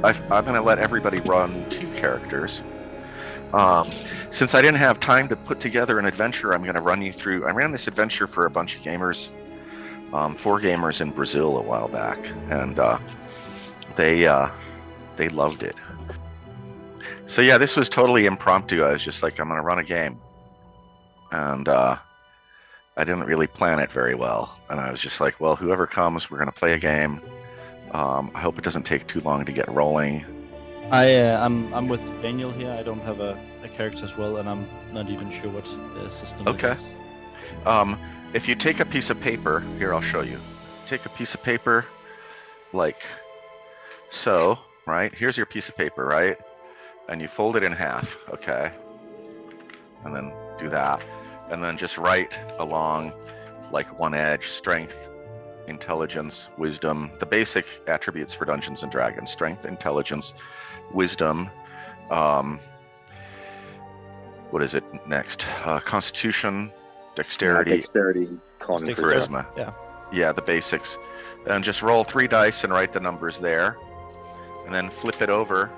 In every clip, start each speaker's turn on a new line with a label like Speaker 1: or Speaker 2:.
Speaker 1: I'm going to let everybody run 2 characters. Since I didn't have time to put together an adventure, I'm going to run you through. I ran this adventure for a bunch of gamers, 4 gamers in Brazil a while back, and they loved it. So yeah, this was totally impromptu. I was just like, I'm going to run a game, and I didn't really plan it very well. And I was just like, well, whoever comes, we're going to play a game. I hope it doesn't take too long to get rolling.
Speaker 2: I'm with Daniel here. I don't have a character as well, and I'm not even sure what system it is.
Speaker 1: If you take a piece of paper, here, I'll show you. Take a piece of paper like so, right? Here's your piece of paper, right? And you fold it in half, okay? And then do that. And then just write along like one edge, strength, intelligence, wisdom, the basic attributes for Dungeons and Dragons, strength, intelligence, wisdom, what is it next? Constitution, dexterity, charisma. Yeah, the basics. And just roll 3 dice and write the numbers there. And then flip it over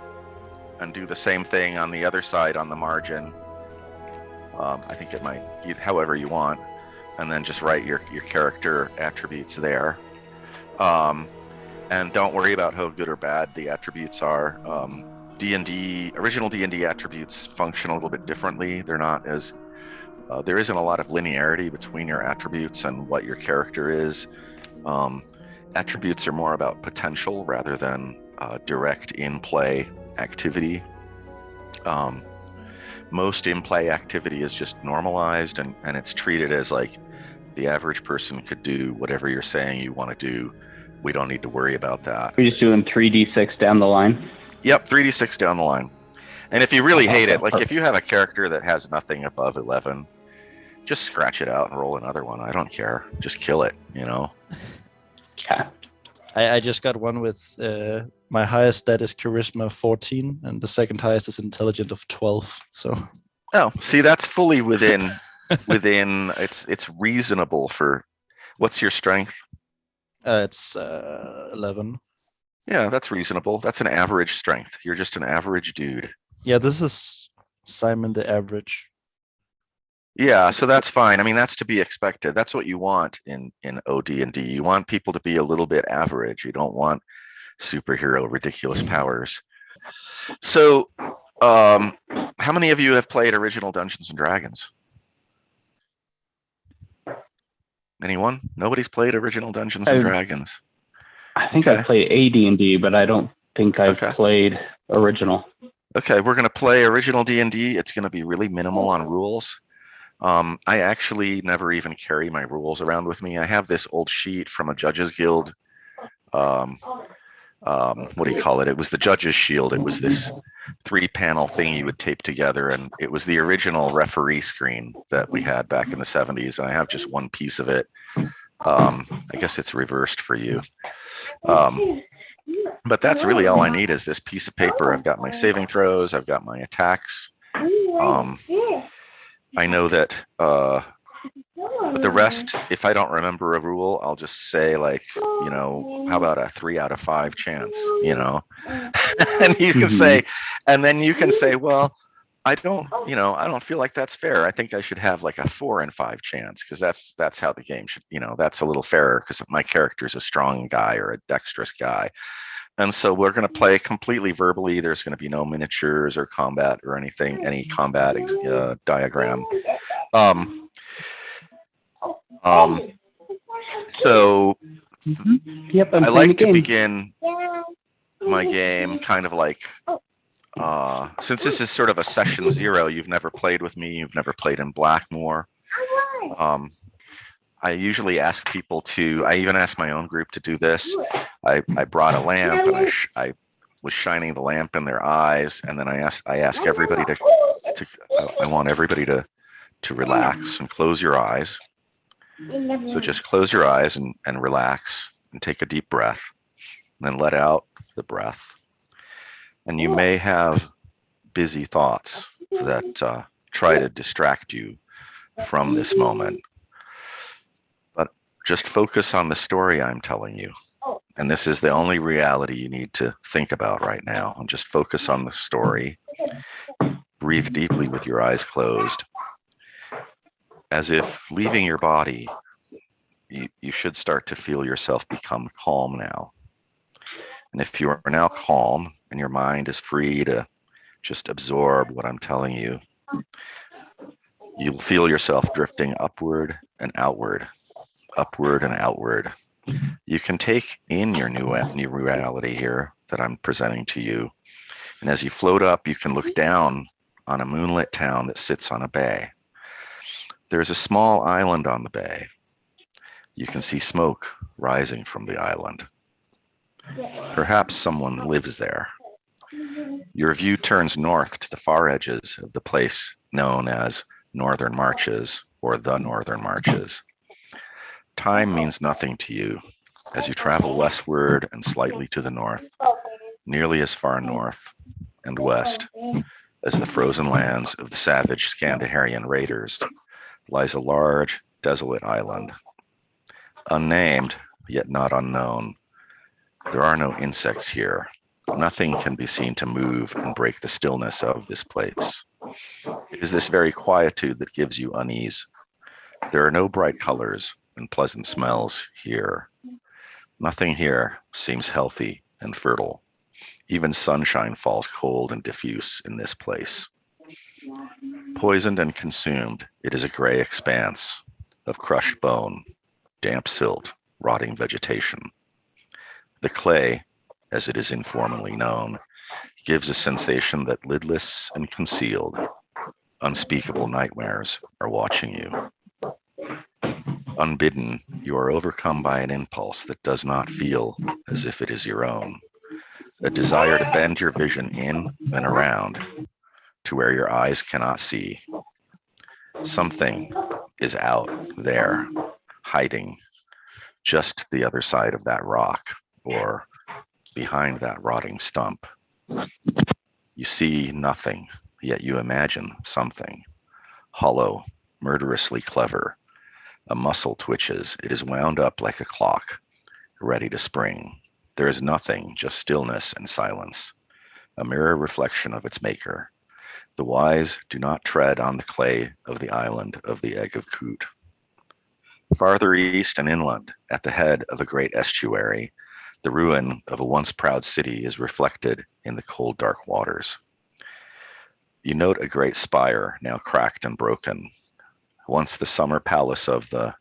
Speaker 1: and do the same thing on the other side on the margin. I think it might be however you want. And then just write your character attributes there. And don't worry about how good or bad the attributes are. D&D, original D&D attributes function a little bit differently. They're not as, there isn't a lot of linearity between your attributes and what your character is. Attributes are more about potential rather than direct in-play activity. Most in-play activity is just normalized and it's treated as like the average person could do whatever you're saying you want to do. We don't need to worry about that.
Speaker 3: We're just doing 3d6 down the line?
Speaker 1: Yep, 3d6 down the line. And if you really hate it, like if you have a character that has nothing above 11, just scratch it out and roll another one. I don't care. Just kill it, you know?
Speaker 3: Yeah.
Speaker 2: I just got one with my highest stat is charisma 14, and the second highest is intelligence of 12. So.
Speaker 1: Oh, see, that's fully within it's reasonable for. What's your strength?
Speaker 2: It's 11.
Speaker 1: Yeah, that's reasonable. That's an average strength. You're just an average dude.
Speaker 2: Yeah, this is Simon the average.
Speaker 1: Yeah, so that's fine. I mean, that's to be expected. That's what you want in OD&D. You want people to be a little bit average. You don't want superhero ridiculous powers. So, how many of you have played original Dungeons and Dragons? Anyone? Nobody's played original Dungeons and Dragons.
Speaker 3: I think I played AD&D, but I don't think I've played original.
Speaker 1: Okay, we're going to play original D&D. It's going to be really minimal on rules. I actually never even carry my rules around with me. I have this old sheet from a Judges Guild. What do you call it? It was the Judges Shield. It was this 3-panel thing you would tape together, and it was the original referee screen that we had back in the 70s. And I have just one piece of it. I guess it's reversed for you. But that's really all I need is this piece of paper. I've got my saving throws. I've got my attacks. I know that the rest, if I don't remember a rule, I'll just say like, you know, how about a 3 out of 5 chance, you know? And you can say, and then you can say, well, I don't feel like that's fair. I think I should have like a 4 in 5 chance because that's how the game should, you know, that's a little fairer because my character is a strong guy or a dexterous guy. And so we're going to play completely verbally. There's going to be no miniatures or combat or anything, any combat diagram. So
Speaker 3: yep,
Speaker 1: I like to begin my game kind of like, since this is sort of a session 0, you've never played with me, you've never played in Blackmoor. I usually ask people to, I even ask my own group to do this. I brought a lamp and I was shining the lamp in their eyes, and then I ask everybody I want everybody to relax and close your eyes. So just close your eyes and relax and take a deep breath, and then let out the breath. And you may have busy thoughts that try to distract you from this moment. But just focus on the story I'm telling you. And this is the only reality you need to think about right now. And just focus on the story. Breathe deeply with your eyes closed. As if leaving your body, you should start to feel yourself become calm now. And if you are now calm and your mind is free to just absorb what I'm telling you, you'll feel yourself drifting upward and outward, upward and outward. You can take in your new reality here that I'm presenting to you. And as you float up, you can look down on a moonlit town that sits on a bay. There's a small island on the bay. You can see smoke rising from the island. Perhaps someone lives there. Your view turns north to the far edges of the place known as Northern Marches or the Northern Marches. Time means nothing to you as you travel westward and slightly to the north, nearly as far north and west as the frozen lands of the savage Scandaharian raiders lies a large, desolate island. Unnamed, yet not unknown. There are no insects here. Nothing can be seen to move and break the stillness of this place. It is this very quietude that gives you unease. There are no bright colors and pleasant smells here. Nothing here seems healthy and fertile. Even sunshine falls cold and diffuse in this place. Poisoned and consumed, it is a gray expanse of crushed bone, damp silt, rotting vegetation. The clay, as it is informally known, gives a sensation that lidless and concealed, unspeakable nightmares are watching you. Unbidden, you are overcome by an impulse that does not feel as if it is your own, a desire to bend your vision in and around to where your eyes cannot see. Something is out there, hiding just the other side of that rock or behind that rotting stump. You see nothing, yet you imagine something. Hollow, murderously clever. A muscle twitches. It is wound up like a clock, ready to spring. There is nothing, just stillness and silence, a mirror reflection of its maker. The wise do not tread on the clay of the island of the egg of Coot. Farther east and inland, at the head of a great estuary, the ruin of a once proud city is reflected in the cold, dark waters. You note a great spire, now cracked and broken. Once the summer palace of the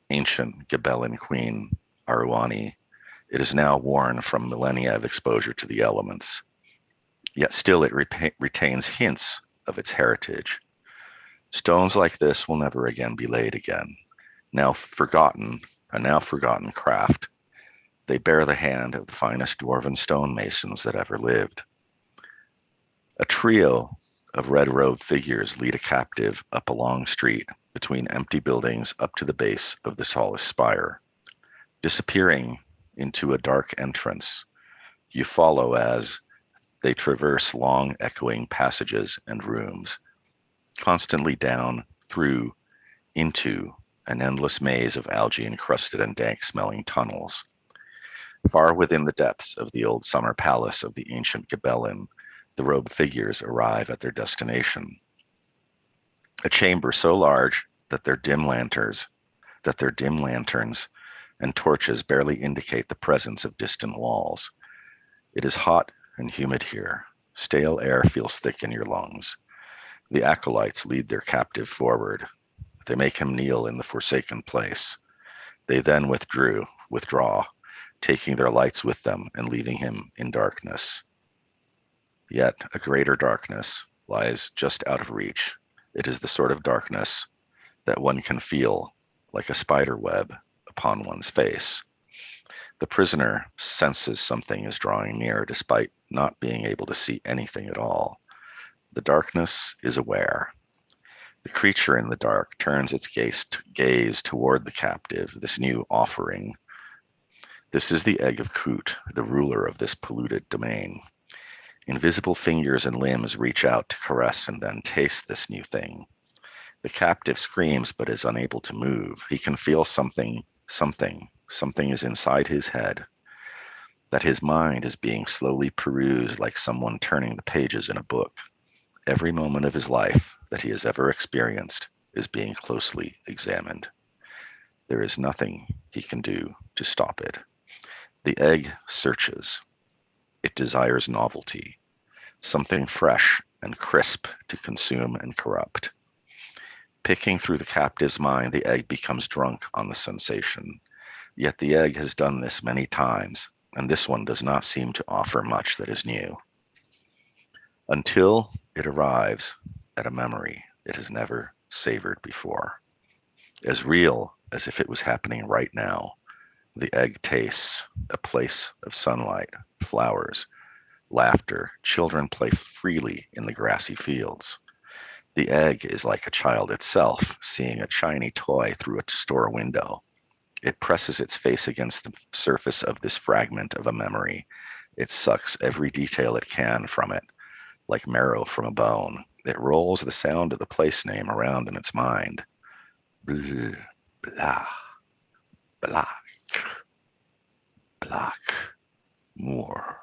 Speaker 1: ancient Gibelline queen, Aruani, it is now worn from millennia of exposure to the elements. Yet still it retains hints of its heritage. Stones like this will never again be laid again. Now forgotten, a now forgotten craft. They bear the hand of the finest dwarven stonemasons that ever lived. A trio of red-robed figures lead a captive up a long street between empty buildings up to the base of the tallest spire. Disappearing into a dark entrance, you follow as they traverse long echoing passages and rooms, constantly down, through, into an endless maze of algae-encrusted and dank-smelling tunnels. Far within the depths of the old summer palace of the ancient Gibelline, the robed figures arrive at their destination. A chamber so large that their dim lanterns and torches barely indicate the presence of distant walls. It is hot and humid here. Stale air feels thick in your lungs. The acolytes lead their captive forward. They make him kneel in the forsaken place. They then withdraw, taking their lights with them and leaving him in darkness. Yet a greater darkness lies just out of reach. It is the sort of darkness that one can feel like a spider web upon one's face. The prisoner senses something is drawing near despite not being able to see anything at all. The darkness is aware. The creature in the dark turns its gaze toward the captive, this new offering. This is the egg of Coot, the ruler of this polluted domain. Invisible fingers and limbs reach out to caress and then taste this new thing. The captive screams but is unable to move. He can feel something is inside his head. that his mind is being slowly perused like someone turning the pages in a book. Every moment of his life that he has ever experienced is being closely examined. There is nothing he can do to stop it. The egg searches. It desires novelty, something fresh and crisp to consume and corrupt. Picking through the captive's mind, the egg becomes drunk on the sensation. Yet the egg has done this many times, and this one does not seem to offer much that is new. Until it arrives at a memory it has never savored before. As real as if it was happening right now, the egg tastes a place of sunlight, flowers, laughter. Children play freely in the grassy fields. The egg is like a child itself, seeing a shiny toy through a store window. It presses its face against the surface of this fragment of a memory. It sucks every detail it can from it, like marrow from a bone. It rolls the sound of the place name around in its mind. Blah, blah, Blackmoor,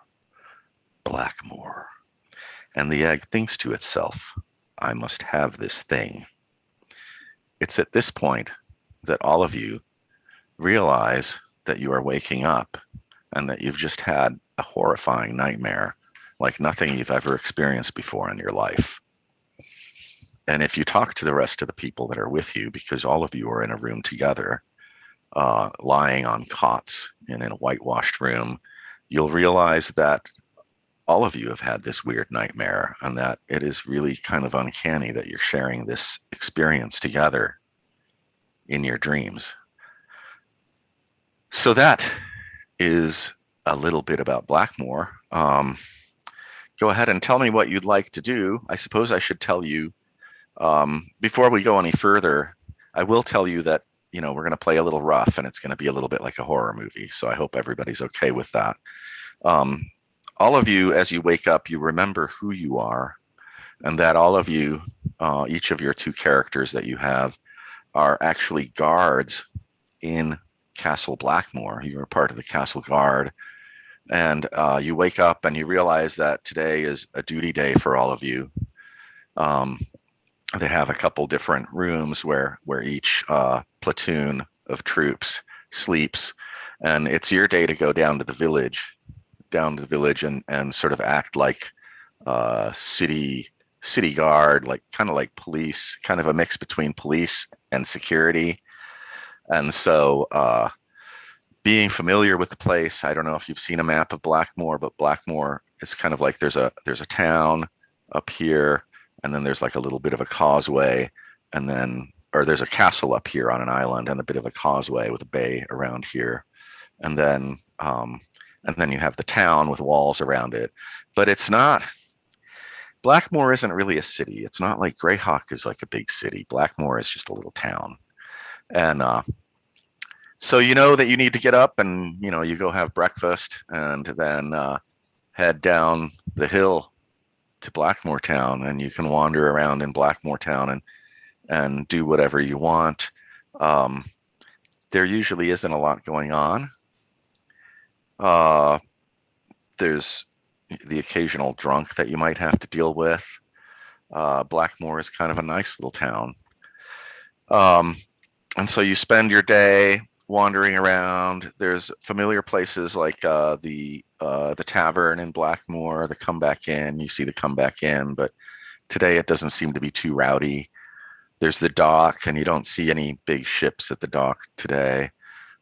Speaker 1: Blackmoor. And the egg thinks to itself, I must have this thing. It's at this point that all of you realize that you are waking up and that you've just had a horrifying nightmare like nothing you've ever experienced before in your life. And if you talk to the rest of the people that are with you, because all of you are in a room together, lying on cots in a whitewashed room, you'll realize that all of you have had this weird nightmare and that it is really kind of uncanny that you're sharing this experience together in your dreams. So that is a little bit about Blackmoor. Go ahead and tell me what you'd like to do. I suppose I should tell you, before we go any further, I will tell you that, we're going to play a little rough and it's going to be a little bit like a horror movie. So I hope everybody's okay with that. All of you, as you wake up, you remember who you are, and that all of you, each of your two characters that you have, are actually guards in Castle Blackmoor. You are part of the Castle Guard, and you wake up and you realize that today is a duty day for all of you. They have a couple different rooms where each platoon of troops sleeps, and it's your day to go down to the village and sort of act like city guard, like kind of like police, kind of a mix between police and security. And so being familiar with the place, I don't know if you've seen a map of Blackmoor, but Blackmoor is kind of like there's a town up here, and then there's like a little bit of a causeway, and then or there's a castle up here on an island and a bit of a causeway with a bay around here, and then you have the town with walls around it. But it's not, Blackmoor isn't really a city. It's not like Greyhawk is like a big city. Blackmoor is just a little town. And so you know that you need to get up and, you go have breakfast and then head down the hill to Blackmoor Town, and you can wander around in Blackmoor Town and do whatever you want. There usually isn't a lot going on. There's the occasional drunk that you might have to deal with. Blackmoor is kind of a nice little town. And so you spend your day wandering around. There's familiar places like the tavern in Blackmoor, the Comeback Inn. You see the Comeback Inn, but today it doesn't seem to be too rowdy. There's the dock, and you don't see any big ships at the dock today.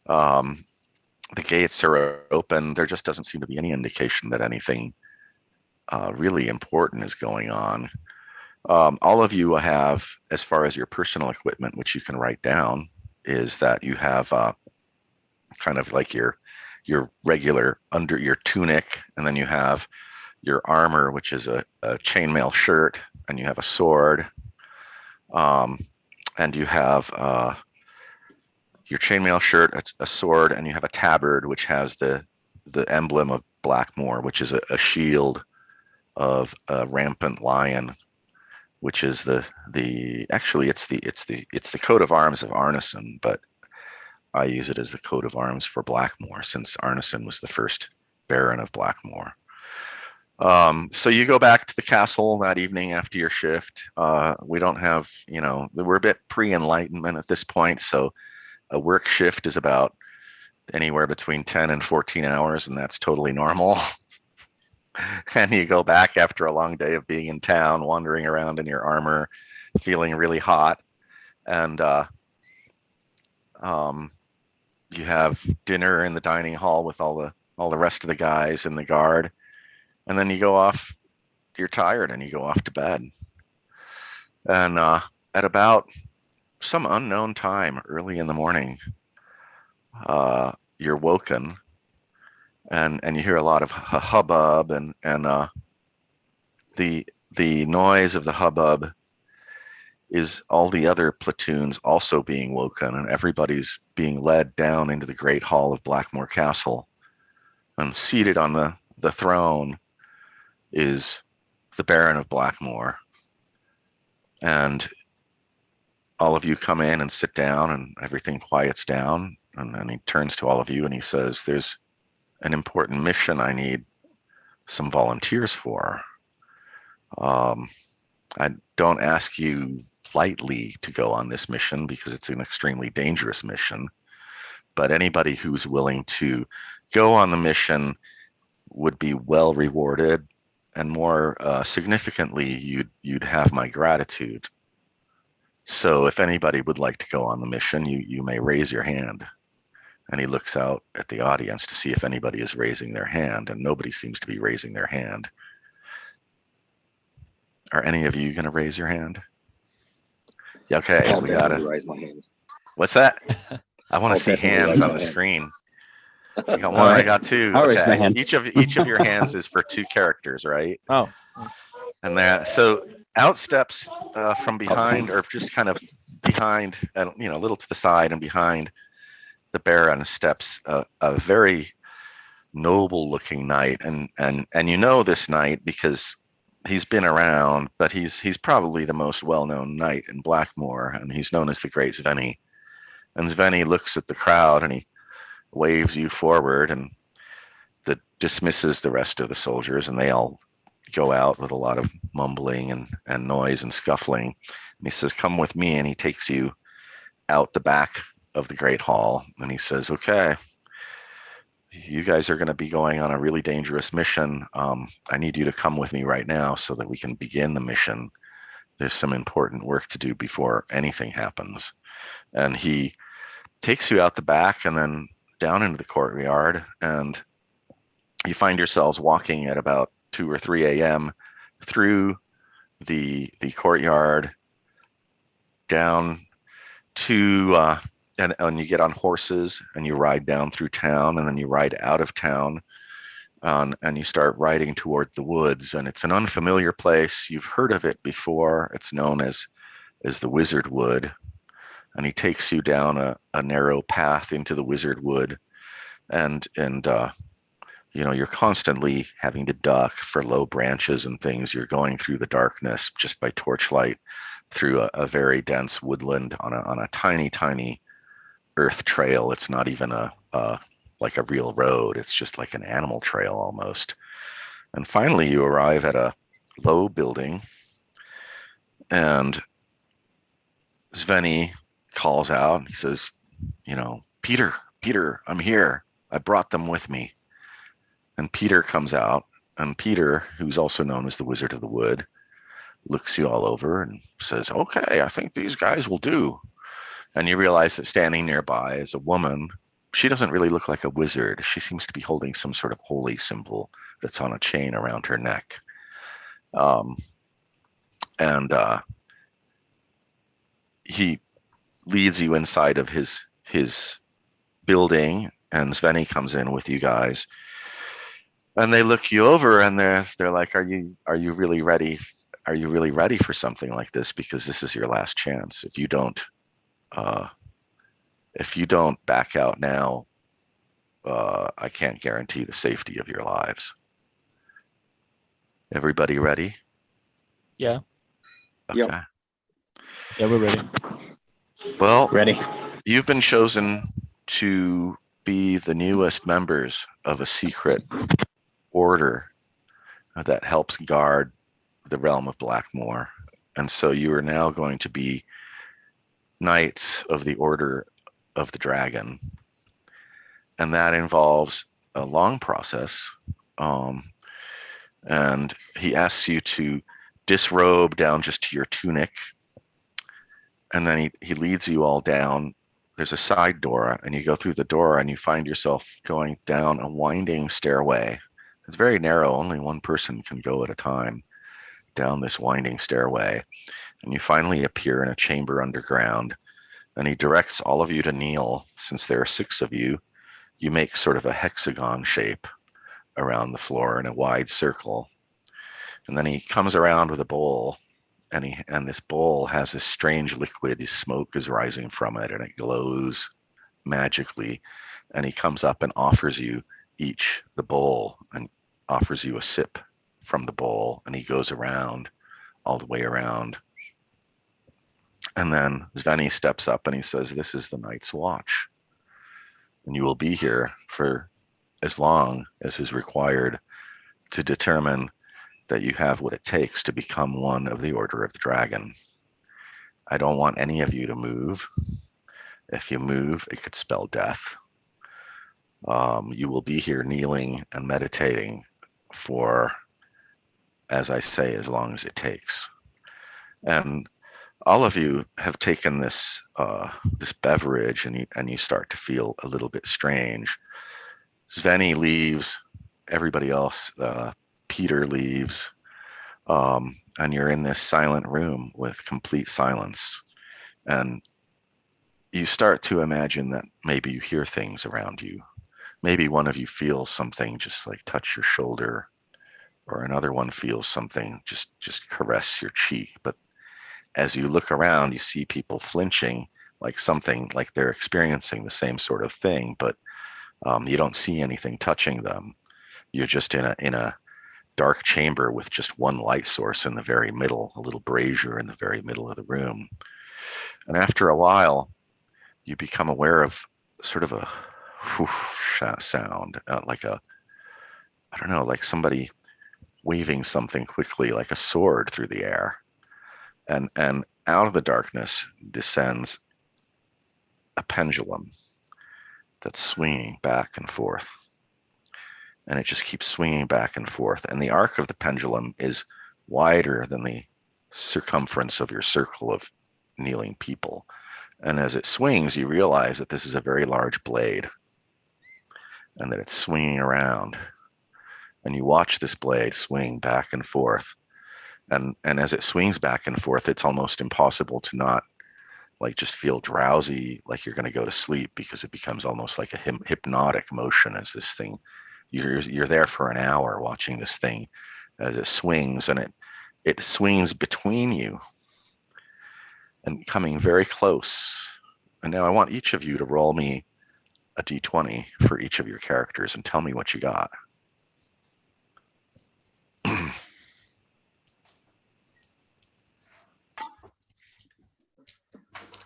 Speaker 1: The gates are open. There just doesn't seem to be any indication that anything really important is going on. All of you have, as far as your personal equipment, which you can write down, is that you have kind of like your regular under your tunic, and then you have your armor, which is a chainmail shirt, and you have a sword, and you have your chainmail shirt, a sword, and you have a tabard, which has the emblem of Blackmoor, which is a shield of a rampant lion, which is actually it's the coat of arms of Arneson, but I use it as the coat of arms for Blackmoor, since Arneson was the first Baron of Blackmoor. So you go back to the castle that evening after your shift. We don't have, we're a bit pre-enlightenment at this point, so a work shift is about anywhere between 10 and 14 hours, and that's totally normal. And you go back after a long day of being in town, wandering around in your armor, feeling really hot, and you have dinner in the dining hall with all the rest of the guys in the guard, and then you go off. You're tired, and you go off to bed. And at about some unknown time, early in the morning, you're woken, and you hear a lot of hubbub, and the noise of the hubbub is all the other platoons also being woken, and everybody's being led down into the great hall of Blackmoor Castle. And seated on the throne is the Baron of Blackmoor. And all of you come in and sit down, and everything quiets down. And then he turns to all of you and he says, "There's an important mission I need some volunteers for. I don't ask you lightly to go on this mission because it's an extremely dangerous mission, but anybody who's willing to go on the mission would be well rewarded, and more significantly, you'd have my gratitude. So if anybody would like to go on the mission, you may raise your hand." And he looks out at the audience to see if anybody is raising their hand, and nobody seems to be raising their hand. Are any of you going to raise your hand? Yeah, okay,
Speaker 4: I'll
Speaker 1: we got it.
Speaker 4: raise my hand.
Speaker 1: What's that? I want
Speaker 4: I'll
Speaker 1: to see
Speaker 4: definitely
Speaker 1: hands
Speaker 4: raise
Speaker 1: on
Speaker 4: my
Speaker 1: the
Speaker 4: hand.
Speaker 1: screen. I got
Speaker 3: All
Speaker 1: one. I
Speaker 3: right.
Speaker 1: got two.
Speaker 3: I'll raise my
Speaker 1: Okay.
Speaker 3: hand.
Speaker 1: Each of your hands is for two characters, right?
Speaker 2: Oh,
Speaker 1: And that, so out steps from behind, or just kind of behind, a little to the side and behind the Baron steps a very noble looking knight, and this knight because he's been around, but he's probably the most well-known knight in Blackmoor, and he's known as the Great Svenny. And Svenny looks at the crowd and he waves you forward, and that dismisses the rest of the soldiers, and they all go out with a lot of mumbling and noise and scuffling. And he says, "Come with me," and he takes you out the back of the Great Hall, and he says, "Okay, you guys are going to be going on a really dangerous mission. I need you to come with me right now so that we can begin the mission. There's some important work to do before anything happens." And he takes you out the back and then down into the courtyard, and you find yourselves walking at about 2 or 3 a.m. through the courtyard down to and you get on horses and you ride down through town, and then you ride out of town, and you start riding toward the woods. And it's an unfamiliar place. You've heard of it before. It's known as the Wizard Wood. And he takes you down a narrow path into the Wizard Wood, and you're constantly having to duck for low branches and things. You're going through the darkness just by torchlight through a very dense woodland on a tiny earth trail. It's not even like a real road. It's just like an animal trail almost. And finally you arrive at a low building, and Svenny calls out. He says, Peter, I'm here. I brought them with me." And Peter comes out, and Peter, who's also known as the Wizard of the Wood, looks you all over and says, "Okay, I think these guys will do." And you realize that standing nearby is a woman. She doesn't really look like a wizard. She seems to be holding some sort of holy symbol that's on a chain around her neck. And he leads you inside of his building, and Svenny comes in with you guys. And they look you over, and they're like, "Are you really ready? Are you really ready for something like this? Because this is your last chance. If you don't back out now, I can't guarantee the safety of your lives." Everybody ready?
Speaker 2: yeah.
Speaker 1: Okay.
Speaker 4: Yep.
Speaker 2: Yeah, we're ready.
Speaker 1: Well,
Speaker 3: Ready?
Speaker 1: you've been chosen to be the newest members of a secret order that helps guard the realm of Blackmoor. And so you are now going to be Knights of the Order of the Dragon. And that involves a long process. And he asks you to disrobe down just to your tunic. And then he leads you all down. There's a side door, and you go through the door and you find yourself going down a winding stairway. It's very narrow. Only one person can go at a time down this winding stairway. And you finally appear in a chamber underground. And he directs all of you to kneel. Since there are 6 of you, you make sort of a hexagon shape around the floor in a wide circle. And then he comes around with a bowl, and this bowl has this strange liquid. Smoke is rising from it, and it glows magically. And he comes up and offers you each the bowl and offers you a sip from the bowl. And he goes around, all the way around. And then Svenny steps up and he says, "This is the Night's Watch. And you will be here for as long as is required to determine that you have what it takes to become one of the Order of the Dragon. I don't want any of you to move. If you move, it could spell death. You will be here kneeling and meditating for, as I say, as long as it takes." And all of you have taken this this beverage, and you start to feel a little bit strange. Svenny leaves. Everybody else, Peter leaves, and you're in this silent room with complete silence. And you start to imagine that maybe you hear things around you. Maybe one of you feels something just like touch your shoulder, or another one feels something just caress your cheek. But as you look around, you see people flinching, like something, like they're experiencing the same sort of thing, but you don't see anything touching them. You're just in a dark chamber with just one light source in the very middle, a little brazier in the very middle of the room. And after a while, you become aware of sort of a whoosh sound, like a, I don't know, like somebody waving something quickly, like a sword through the air. And out of the darkness descends a pendulum that's swinging back and forth. And it just keeps swinging back and forth. And the arc of the pendulum is wider than the circumference of your circle of kneeling people. And as it swings, you realize that this is a very large blade and that it's swinging around. And you watch this blade swing back and forth. And as it swings back and forth, it's almost impossible to not like just feel drowsy, like you're going to go to sleep, because it becomes almost like a hypnotic motion as this thing, you're there for an hour watching this thing as it swings, and it swings between you and coming very close. And now I want each of you to roll me a d20 for each of your characters and tell me what you got.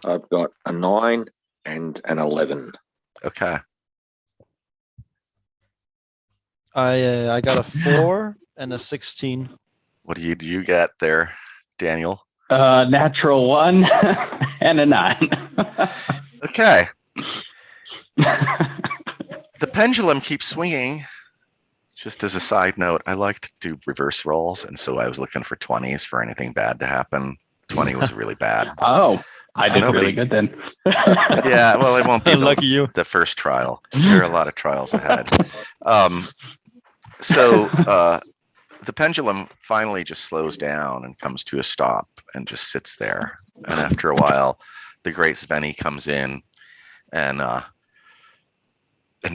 Speaker 4: I've got a 9 and an 11.
Speaker 1: Okay.
Speaker 2: I got a 4 and a 16.
Speaker 1: What do you get there, Daniel?
Speaker 3: Natural 1 and a 9.
Speaker 1: Okay. The pendulum keeps swinging. Just as a side note, I like to do reverse rolls, and so I was looking for 20s for anything bad to happen. 20 was really bad.
Speaker 3: Oh, I did really good then.
Speaker 1: Yeah, well, it won't be
Speaker 2: Lucky you.
Speaker 1: the first trial. There are a lot of trials ahead. So the pendulum finally just slows down and comes to a stop and just sits there. And after a while, the great Svenny comes in, and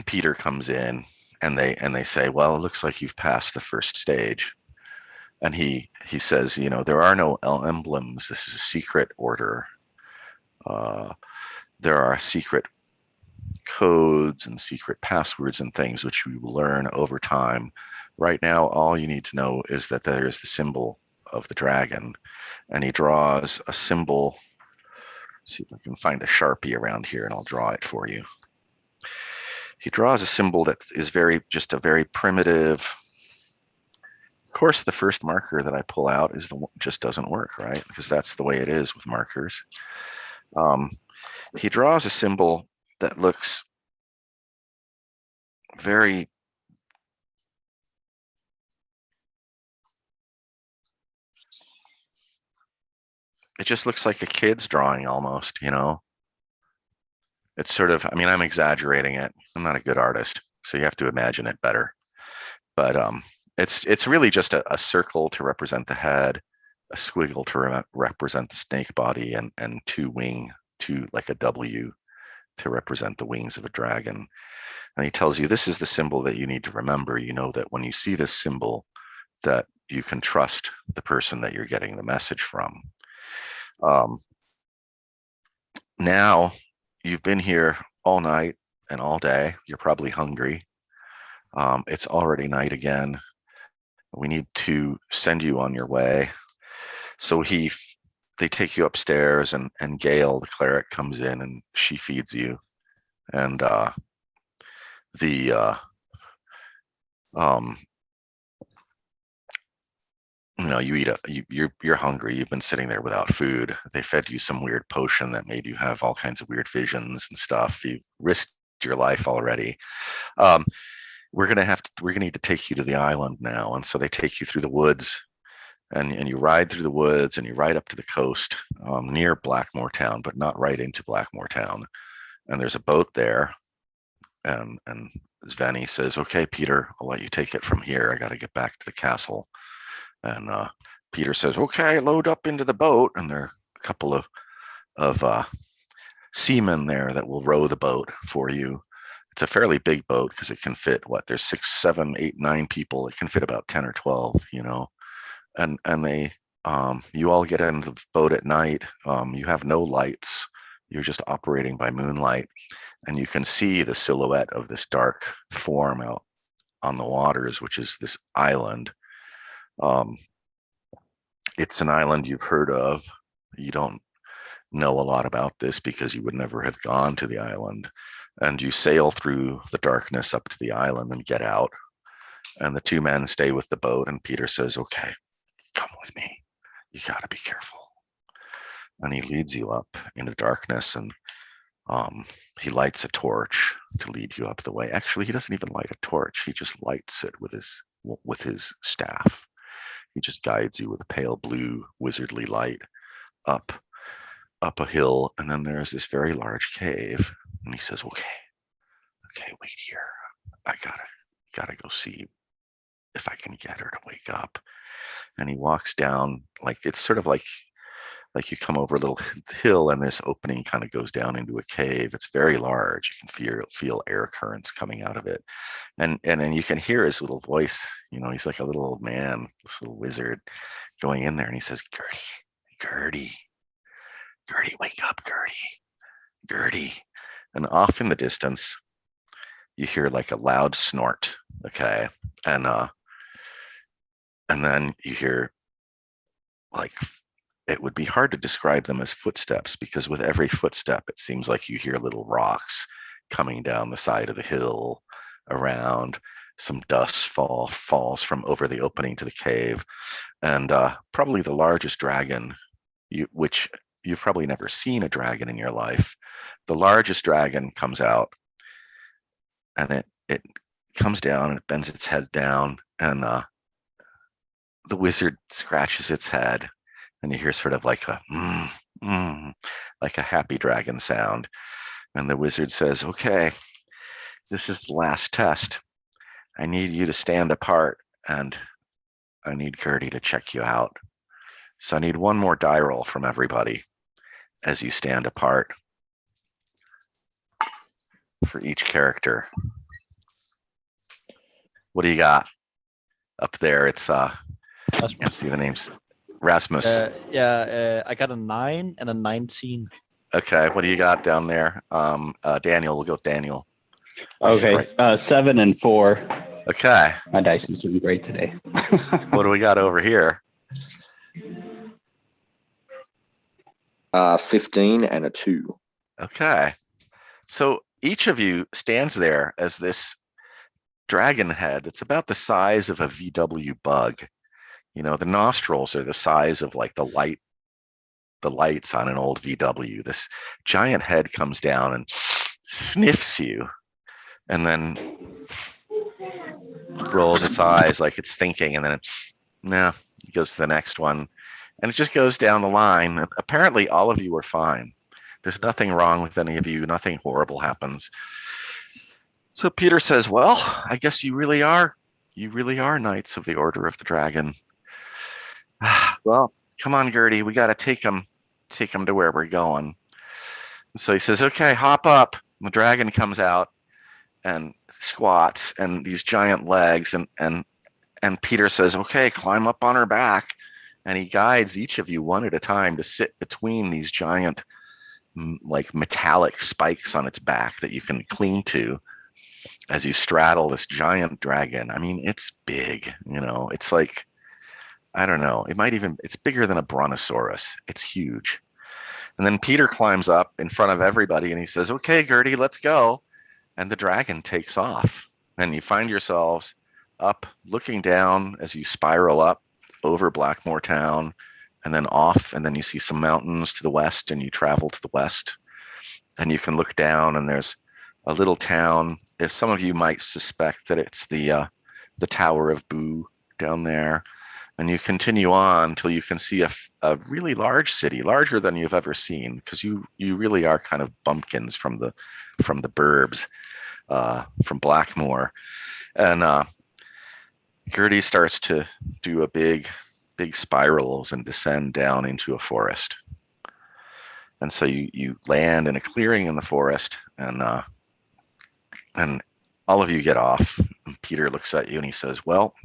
Speaker 1: Peter comes in, and they say, "Well, it looks like you've passed the first stage." And he says, "There are no emblems. This is a secret order. There are secret codes and secret passwords and things which we will learn over time. Right now, all you need to know is that there is the symbol of the dragon." And he draws a symbol. Let's see if I can find a Sharpie around here, and I'll draw it for you. He draws a symbol that is just a very primitive. Of course, the first marker that I pull out is just doesn't work, right? Because that's the way it is with markers. He draws a symbol that looks very it just looks like a kid's drawing almost, you know. It's sort of, I mean, I'm exaggerating it. I'm not a good artist, so you have to imagine it better. But it's really just a circle to represent the head, a squiggle to represent the snake body, and two like a W to represent the wings of a dragon. And he tells you this is the symbol that you need to remember. You know that when you see this symbol, that you can trust the person that you're getting the message from. Now you've been here all night and all day. You're probably hungry. It's already night again. We need to send you on your way. So they take you upstairs, and Gail, the cleric, comes in and she feeds you. And you eat you're hungry. You've been sitting there without food. They fed you some weird potion that made you have all kinds of weird visions and stuff. You've risked your life already. We're gonna need to take you to the island now. And so they take you through the woods, and you ride through the woods, and you ride up to the coast, near Blackmoor town, but not right into Blackmoor town. And there's a boat there, and Svenny says, "Okay, Peter, I'll let you take it from here. I got to get back to the castle." And Peter says, "Okay, load up into the boat." And there are a couple of seamen there that will row the boat for you. It's a fairly big boat because it can fit there's 6, 7, 8, 9 people. It can fit about 10 or 12, you know. And they you all get into the boat at night. You have no lights. You're just operating by moonlight, and you can see the silhouette of this dark form out on the waters, which is this island. It's an island you've heard of. You don't know a lot about this because you would never have gone to the island. And you sail through the darkness up to the island and get out. And the two men stay with the boat, and Peter says, "Okay, come with me. You got to be careful." And he leads you up into the darkness, and he lights a torch to lead you up the way. Actually, he doesn't even light a torch. He just lights it with his staff. He just guides you with a pale blue wizardly light up a hill, and then there's this very large cave. And he says, okay, wait here. I gotta go see if I can get her to wake up." And he walks down, like it's sort of like you come over a little hill, and this opening kind of goes down into a cave. It's very large. You can feel air currents coming out of it, and then you can hear his little voice. You know, he's like a little old man, this little wizard, going in there, and he says, Gertie, wake up, Gertie." And off in the distance, you hear like a loud snort. Okay, and then you hear, like, it would be hard to describe them as footsteps, because with every footstep, it seems like you hear little rocks coming down the side of the hill around. Some dust falls from over the opening to the cave. And probably the largest dragon, which you've probably never seen a dragon in your life. The largest dragon comes out, and it comes down, and it bends its head down, and the wizard scratches its head, and you hear sort of like a like a happy dragon sound. And the wizard says, "Okay, this is the last test. I need you to stand apart, and I need Gertie to check you out. So I need one more die roll from everybody as you stand apart for each character." What do you got up there? It's I can't see the names. Rasmus.
Speaker 2: I got a 9 and a 19.
Speaker 1: Okay, what do you got down there? Daniel, we'll go with Daniel.
Speaker 3: Okay, 7 and 4.
Speaker 1: Okay.
Speaker 3: My dice is doing great today.
Speaker 1: What do we got over here?
Speaker 4: 15 and a 2.
Speaker 1: Okay. So each of you stands there as this dragon head. It's about the size of a VW bug. You know, the nostrils are the size of like the lights on an old VW. This giant head comes down and sniffs you, and then rolls its eyes like it's thinking, and then it goes to the next one, and it just goes down the line. Apparently, all of you are fine. There's nothing wrong with any of you. Nothing horrible happens. So Peter says, "Well, I guess you really are Knights of the Order of the Dragon. Well, come on, Gertie, we got to take him to where we're going." So he says, "Okay, hop up." The dragon comes out and squats and these giant legs, and Peter says, "Okay, climb up on her back." And he guides each of you one at a time to sit between these giant, like metallic spikes on its back that you can cling to as you straddle this giant dragon. I mean, it's big, you know, it's like, I don't know, it's bigger than a brontosaurus. It's huge. And then Peter climbs up in front of everybody and he says, "Okay, Gertie, let's go." And the dragon takes off. And you find yourselves up looking down as you spiral up over Blackmoor town and then off. And then you see some mountains to the west and you travel to the west. And you can look down and there's a little town. If some of you might suspect that it's the Tower of Boo down there. And you continue on until you can see a really large city, larger than you've ever seen, because you really are kind of bumpkins from the burbs, from Blackmoor. And Gertie starts to do a big spirals and descend down into a forest. And so you land in a clearing in the forest, and all of you get off. And Peter looks at you and he says, "Well,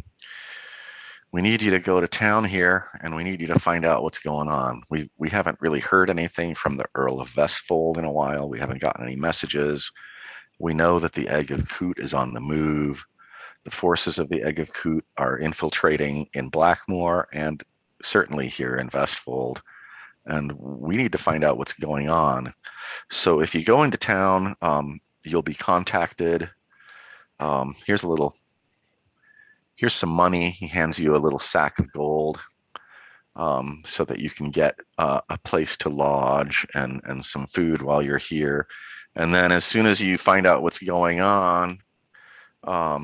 Speaker 1: we need you to go to town here, and we need you to find out what's going on. We haven't really heard anything from the Earl of Vestfold in a while. We haven't gotten any messages. We know that the Egg of Coot is on the move. The forces of the Egg of Coot are infiltrating in Blackmoor and certainly here in Vestfold. And we need to find out what's going on. So if you go into town, you'll be contacted. Here's some money." He hands you a little sack of gold, so that you can get a place to lodge and some food while you're here. And then as soon as you find out what's going on,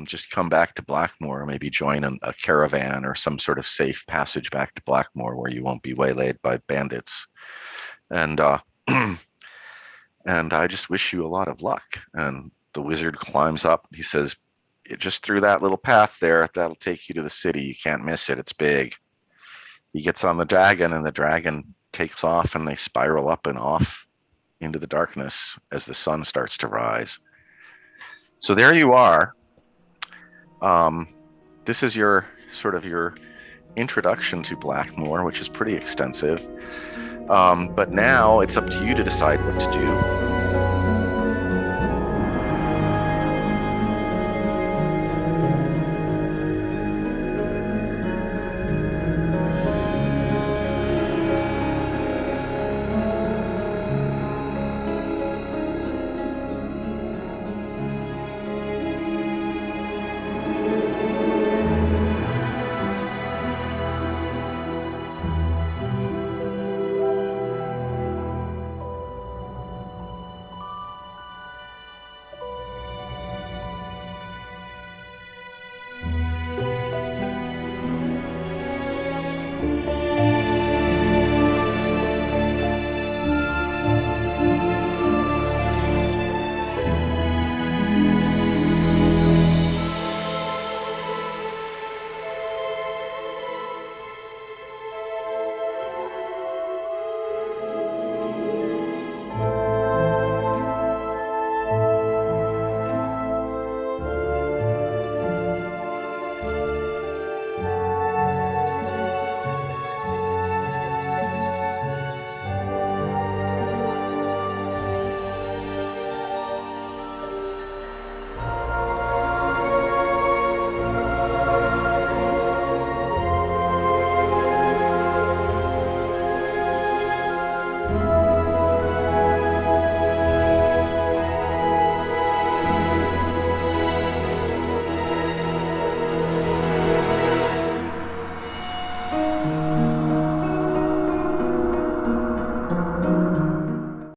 Speaker 1: just come back to Blackmoor, maybe join a caravan or some sort of safe passage back to Blackmoor where you won't be waylaid by bandits. And and I just wish you a lot of luck. And the wizard climbs up. He says, "Just through that little path there, that'll take you to the city. You can't miss it. It's big." He gets on the dragon, and the dragon takes off, and they spiral up and off into the darkness as the sun starts to rise. So there you are. This is your introduction to Blackmoor, which is pretty extensive. But now it's up to you to decide what to do.